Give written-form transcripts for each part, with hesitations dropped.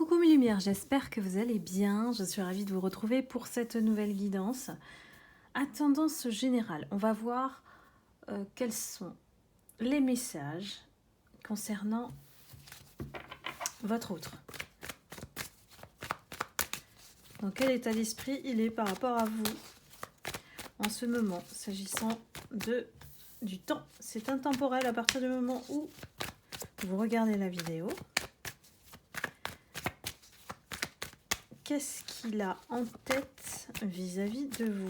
Coucou mes lumières, j'espère que vous allez bien. Je suis ravie de vous retrouver pour cette nouvelle guidance. À tendance générale, on va voir quels sont les messages concernant votre autre. Dans quel état d'esprit il est par rapport à vous en ce moment, s'agissant du temps. C'est intemporel à partir du moment où vous regardez la vidéo. Qu'est-ce qu'il a en tête vis-à-vis de vous?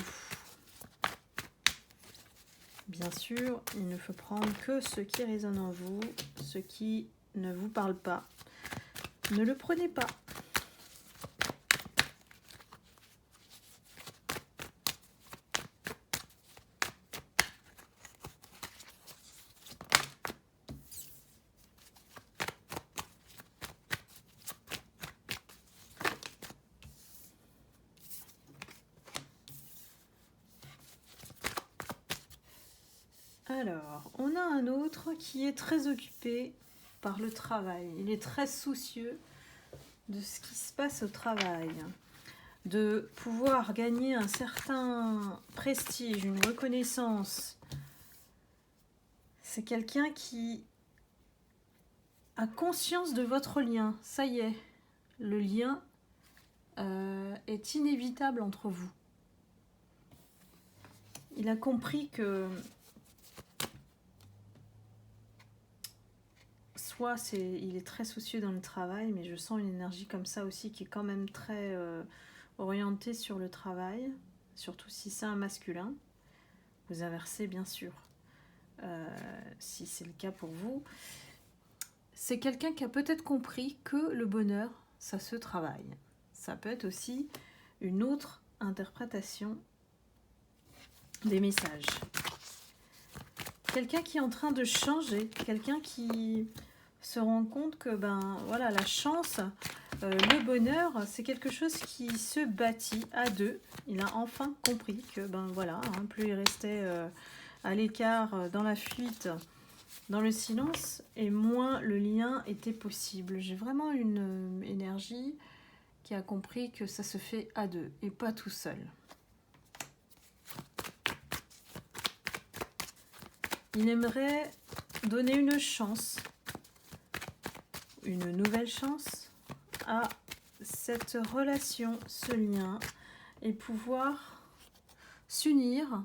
Bien sûr, il ne faut prendre que ce qui résonne en vous, ce qui ne vous parle pas. Ne le prenez pas. Alors, on a un autre qui est très occupé par le travail. Il est très soucieux de ce qui se passe au travail, de pouvoir gagner un certain prestige, une reconnaissance. C'est quelqu'un qui a conscience de votre lien. Ça y est, le lien est inévitable entre vous. Il a compris que soit il est très soucieux dans le travail, mais je sens une énergie comme ça aussi qui est quand même très orientée sur le travail, surtout si c'est un masculin. Vous inversez bien sûr, si c'est le cas pour vous. C'est quelqu'un qui a peut-être compris que le bonheur, ça se travaille. Ça peut être aussi une autre interprétation des messages. Quelqu'un qui est en train de changer, quelqu'un qui se rend compte que voilà, la chance, le bonheur, c'est quelque chose qui se bâtit à deux. Il a enfin compris que voilà, plus il restait à l'écart, dans la fuite, dans le silence, et moins le lien était possible. J'ai vraiment une énergie qui a compris que ça se fait à deux et pas tout seul. Il aimerait donner une chance, une nouvelle chance à cette relation, ce lien, et pouvoir s'unir,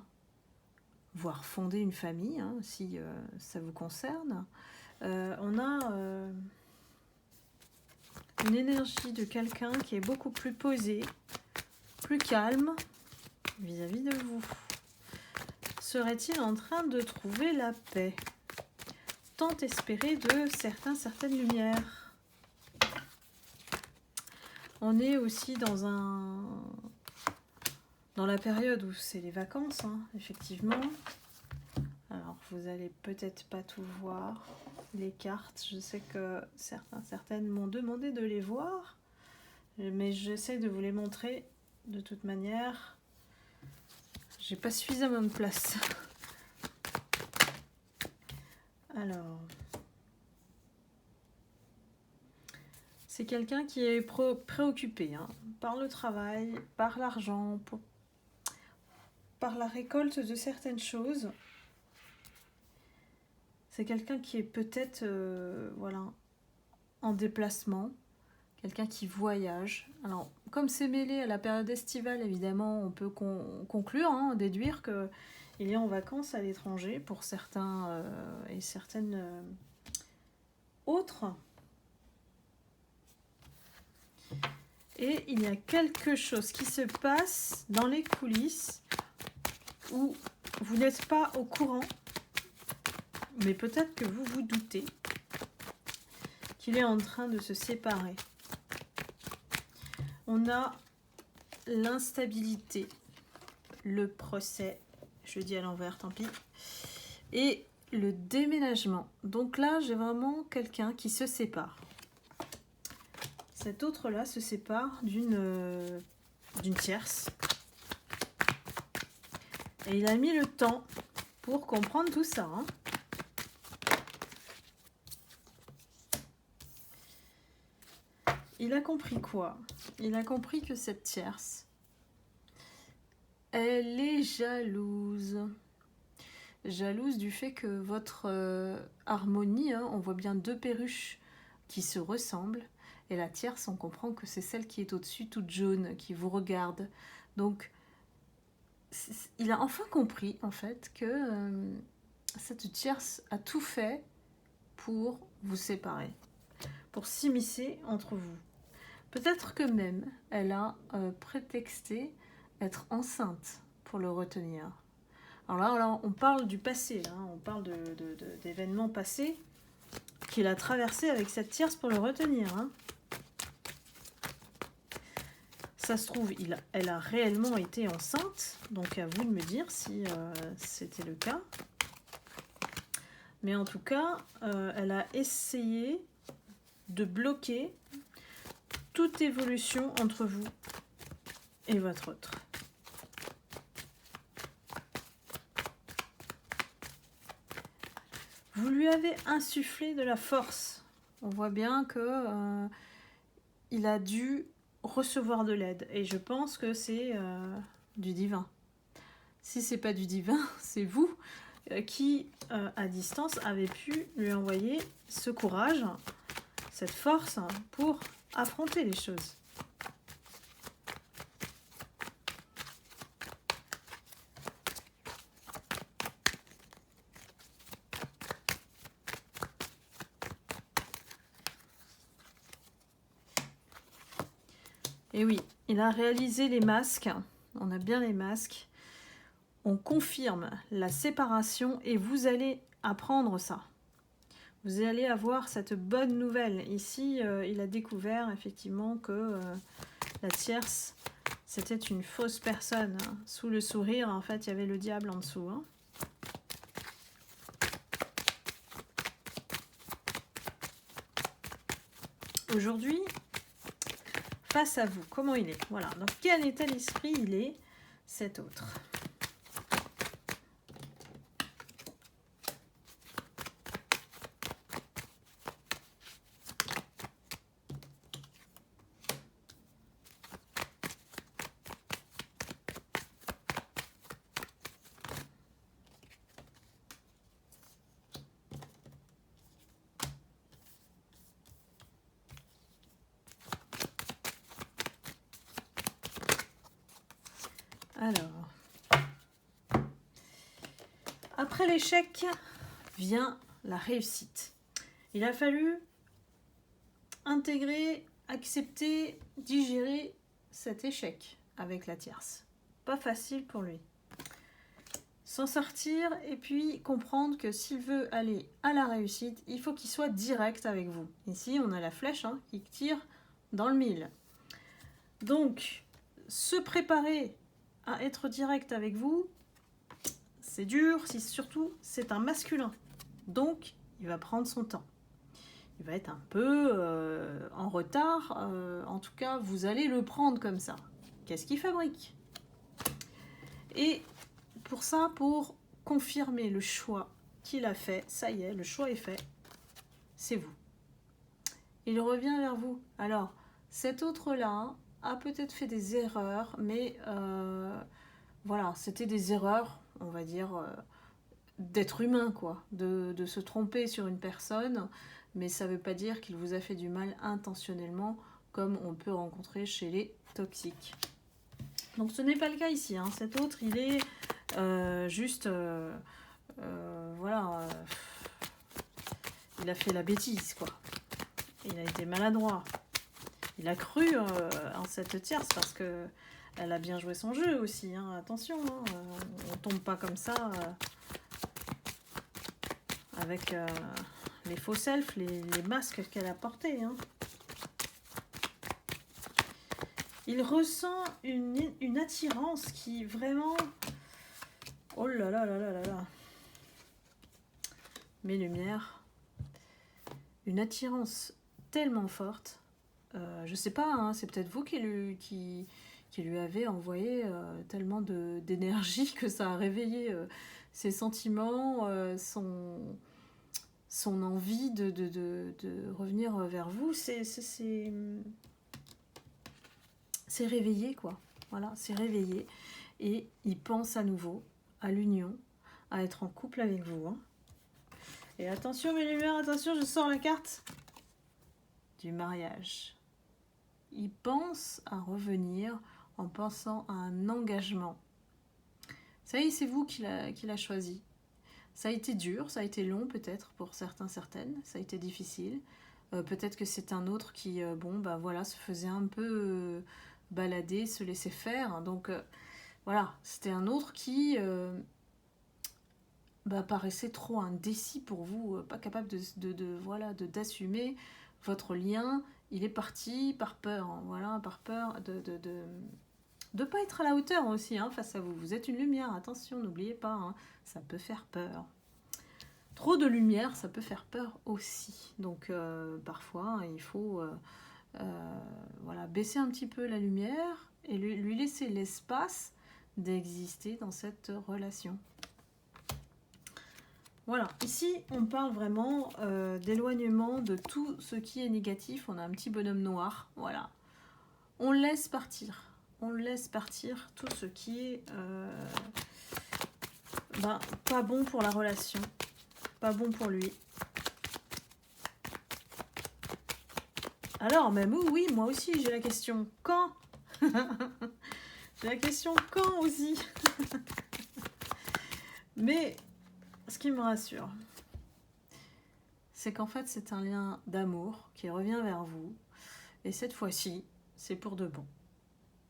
voire fonder une famille, si ça vous concerne. On a une énergie de quelqu'un qui est beaucoup plus posé, plus calme vis-à-vis de vous. Serait-il en train de trouver la paix? Tant espéré de certaines lumières. On est aussi dans la période où c'est les vacances, effectivement. Alors, vous allez peut-être pas tout voir. Les cartes, je sais que certaines m'ont demandé de les voir, mais j'essaie de vous les montrer de toute manière. J'ai pas suffisamment de place. Alors, c'est quelqu'un qui est préoccupé par le travail, par l'argent, par la récolte de certaines choses. C'est quelqu'un qui est peut-être en déplacement, quelqu'un qui voyage. Alors, comme c'est mêlé à la période estivale, évidemment, on peut conclure, déduire qu'il est en vacances à l'étranger pour certains et certaines autres. Et il y a quelque chose qui se passe dans les coulisses où vous n'êtes pas au courant, mais peut-être que vous vous doutez qu'il est en train de se séparer. On a l'instabilité, le procès, je dis à l'envers, tant pis, et le déménagement. Donc là, j'ai vraiment quelqu'un qui se sépare. Cet autre-là se sépare d'une tierce. Et il a mis le temps pour comprendre tout ça. il a compris quoi? Il a compris que cette tierce, elle est jalouse. Jalouse du fait que votre harmonie, hein, on voit bien deux perruches qui se ressemblent, et la tierce, on comprend que c'est celle qui est au-dessus, toute jaune, qui vous regarde. Donc, il a enfin compris, en fait, que cette tierce a tout fait pour vous séparer, pour s'immiscer entre vous. Peut-être que même, elle a prétexté être enceinte pour le retenir. Alors là, on parle du passé, hein, on parle d'événements passés qu'il a traversés avec cette tierce pour le retenir. Hein. Ça se trouve, elle a réellement été enceinte, donc à vous de me dire si c'était le cas. Mais en tout cas, elle a essayé de bloquer toute évolution entre vous et votre autre. Vous lui avez insufflé de la force. On voit bien que il a dû recevoir de l'aide. Et je pense que c'est du divin. Si c'est pas du divin, c'est vous qui, à distance, avez pu lui envoyer ce courage, cette force pour affronter les choses. Et oui, il a réalisé les masques. On a bien les masques. On confirme la séparation et vous allez apprendre ça. Vous allez avoir cette bonne nouvelle. Ici, il a découvert effectivement que la tierce, c'était une fausse personne. Sous le sourire, en fait, il y avait le diable en dessous. Hein. Aujourd'hui, face à vous, comment il est? Voilà, dans quel état d'esprit il est, cet autre? Alors, après l'échec vient la réussite. Il a fallu intégrer, accepter, digérer cet échec avec la tierce. Pas facile pour lui. S'en sortir et puis comprendre que s'il veut aller à la réussite, il faut qu'il soit direct avec vous. Ici, on a la flèche qui tire dans le mille. Donc, se préparer à être direct avec vous, c'est dur, surtout c'est un masculin. Donc, il va prendre son temps. Il va être un peu en retard. En tout cas, vous allez le prendre comme ça. Qu'est-ce qu'il fabrique? Et pour ça, pour confirmer le choix qu'il a fait, ça y est, le choix est fait, c'est vous. Il revient vers vous. Alors, cet autre-là a peut-être fait des erreurs, mais voilà, c'était des erreurs, on va dire, d'être humain, quoi, de se tromper sur une personne, mais ça ne veut pas dire qu'il vous a fait du mal intentionnellement, comme on peut rencontrer chez les toxiques. Donc ce n'est pas le cas ici, hein. Cet autre, il est juste, voilà, il a fait la bêtise, quoi. Il a été maladroit. Il a cru en cette tierce parce que elle a bien joué son jeu aussi, hein. Attention, hein. On tombe pas comme ça avec les faux selfs, les masques qu'elle a portés, hein. Il ressent une attirance qui vraiment... Oh là là là là là là. Mes lumières. Une attirance tellement forte. Je sais pas, hein, c'est peut-être vous qui lui avez envoyé tellement d'énergie que ça a réveillé ses sentiments, son envie de revenir vers vous, c'est réveillé, quoi. Voilà, c'est réveillé. Et il pense à nouveau à l'union, à être en couple avec vous. Hein. Et attention mes lumières, attention, je sors la carte du mariage. Il pense à revenir en pensant à un engagement. Ça y est, c'est vous qui l'a choisi. Ça a été dur, ça a été long peut-être pour certains, certaines, ça a été difficile. Peut-être que c'est un autre qui, se faisait un peu balader, se laisser faire. Donc voilà, c'était un autre qui paraissait trop indécis pour vous, pas capable d'assumer votre lien. Il est parti par peur, hein, voilà, par peur de pas être à la hauteur aussi face à vous. Vous êtes une lumière, attention, n'oubliez pas, hein, ça peut faire peur. Trop de lumière, ça peut faire peur aussi. Donc parfois, il faut baisser un petit peu la lumière et lui laisser l'espace d'exister dans cette relation. Voilà, ici on parle vraiment d'éloignement de tout ce qui est négatif. On a un petit bonhomme noir, voilà. On laisse partir tout ce qui est pas bon pour la relation, pas bon pour lui. Alors, même oui, moi aussi j'ai la question quand. J'ai la question quand aussi. Mais ce qui me rassure, c'est qu'en fait c'est un lien d'amour qui revient vers vous. Et cette fois-ci, c'est pour de bon.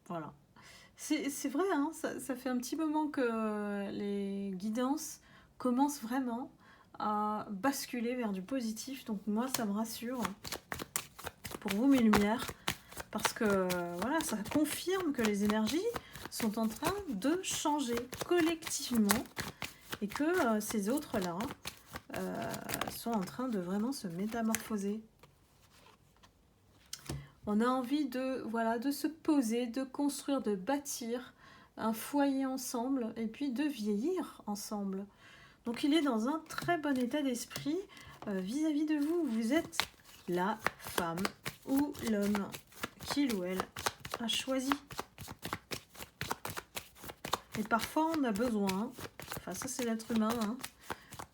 Voilà. C'est vrai, hein, ça fait un petit moment que les guidances commencent vraiment à basculer vers du positif. Donc moi, ça me rassure pour vous, mes lumières. Parce que voilà, ça confirme que les énergies sont en train de changer collectivement. Et que ces autres-là sont en train de vraiment se métamorphoser. On a envie de se poser, de construire, de bâtir un foyer ensemble et puis de vieillir ensemble. Donc il est dans un très bon état d'esprit vis-à-vis de vous. Vous êtes la femme ou l'homme qu'il ou elle a choisi. Et parfois on a besoin, ça c'est l'être humain,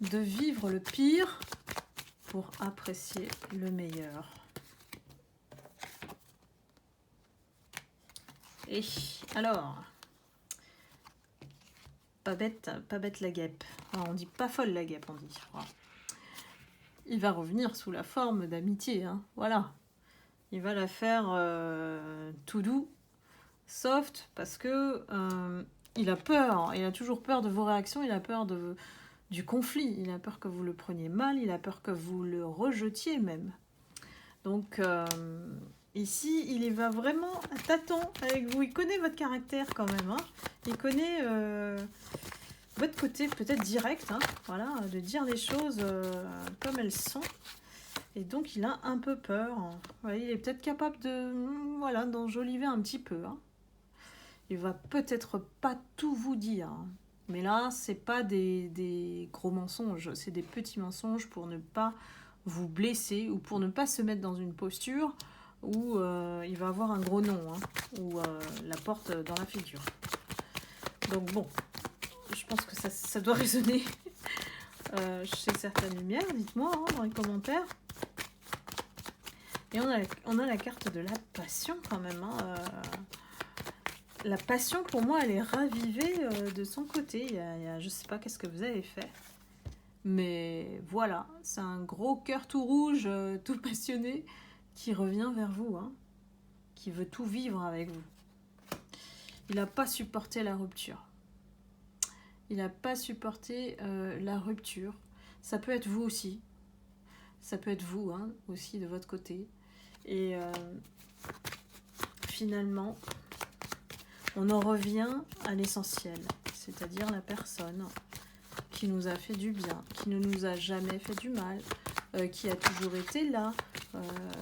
de vivre le pire pour apprécier le meilleur. Et alors, pas bête la guêpe. Alors, on dit pas folle la guêpe, on dit, je crois. Il va revenir sous la forme d'amitié, voilà. Il va la faire tout doux, soft, parce que il a peur, il a toujours peur de vos réactions, il a peur du conflit, il a peur que vous le preniez mal, il a peur que vous le rejetiez même. Donc ici, il va vraiment à tâtons avec vous. Il connaît votre caractère quand même. Il connaît votre côté peut-être direct, de dire les choses comme elles sont. Et donc, il a un peu peur. Il est peut-être capable d'enjoliver un petit peu. Il va peut-être pas tout vous dire. Mais là, c'est pas des gros mensonges. C'est des petits mensonges pour ne pas vous blesser ou pour ne pas se mettre dans une posture où il va avoir un gros nom ou la porte dans la figure. Donc bon, je pense que ça doit résonner chez certaines lumières. Dites-moi dans les commentaires. Et on a la carte de la passion quand même. La passion, pour moi, elle est ravivée de son côté. Je sais pas qu'est-ce que vous avez fait. Mais voilà, c'est un gros cœur tout rouge, tout passionné, qui revient vers vous, qui veut tout vivre avec vous. Il n'a pas supporté la rupture. Il n'a pas supporté la rupture. Ça peut être vous aussi. Ça peut être vous aussi de votre côté. Et finalement, on en revient à l'essentiel, c'est-à-dire la personne qui nous a fait du bien, qui ne nous a jamais fait du mal, qui a toujours été là.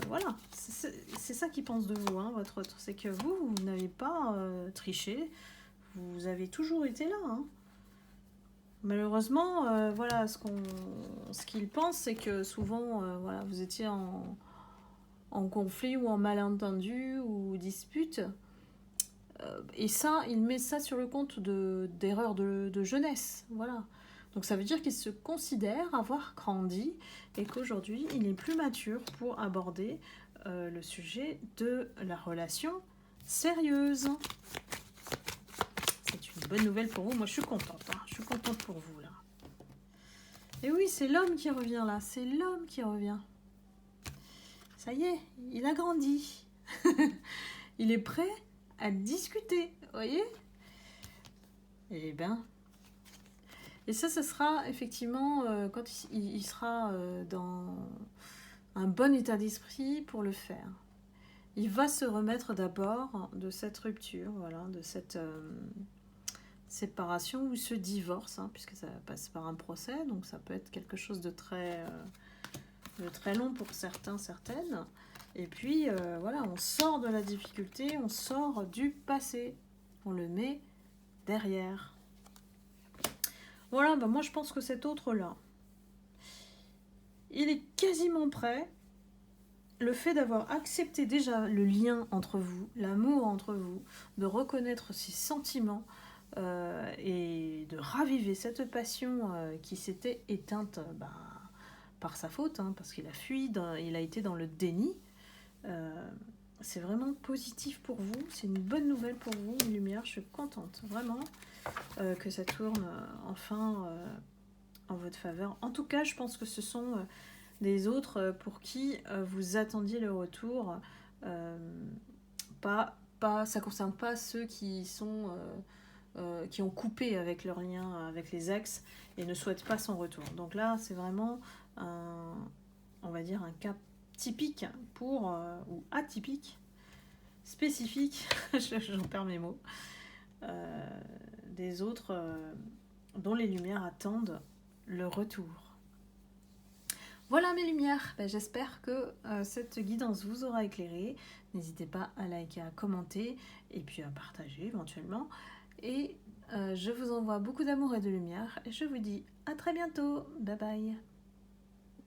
Voilà, c'est ça qu'il pense de vous, votre autre. C'est que vous n'avez pas triché, vous avez toujours été là. Malheureusement, voilà, ce qu'il pense, c'est que souvent, voilà, vous étiez en conflit ou en malentendu ou dispute. Et ça, il met ça sur le compte d'erreurs de jeunesse. Voilà. Donc ça veut dire qu'il se considère avoir grandi et qu'aujourd'hui, il est plus mature pour aborder le sujet de la relation sérieuse. C'est une bonne nouvelle pour vous. Moi, je suis contente. Hein. Je suis contente pour vous, là. Et oui, c'est l'homme qui revient, là. C'est l'homme qui revient. Ça y est, il a grandi. Il est prêt à discuter, vous voyez? Eh bien... Et ça sera effectivement quand il sera dans un bon état d'esprit pour le faire. Il va se remettre d'abord de cette rupture, voilà, de cette séparation ou ce divorce, hein, puisque ça passe par un procès, donc ça peut être quelque chose de très long pour certains, certaines. Et puis voilà, on sort de la difficulté, on sort du passé, on le met derrière. Voilà, bah moi je pense que cet autre-là, il est quasiment prêt. Le fait d'avoir accepté déjà le lien entre vous, l'amour entre vous, de reconnaître ses sentiments et de raviver cette passion qui s'était éteinte par sa faute, hein, parce qu'il a fui, il a été dans le déni. C'est vraiment positif pour vous, c'est une bonne nouvelle pour vous, une lumière, je suis contente, vraiment, que ça tourne enfin en votre faveur. En tout cas, je pense que ce sont des autres pour qui vous attendiez le retour. Ça ne concerne pas ceux qui sont qui ont coupé avec leur lien avec les ex et ne souhaitent pas son retour. Donc là, c'est vraiment on va dire un cas typique pour ou atypique, spécifique, j'en perds mes mots, des autres dont les lumières attendent le retour. Voilà mes lumières, j'espère que cette guidance vous aura éclairé. N'hésitez pas à liker, à commenter et puis à partager éventuellement. Et je vous envoie beaucoup d'amour et de lumière et je vous dis à très bientôt. Bye bye.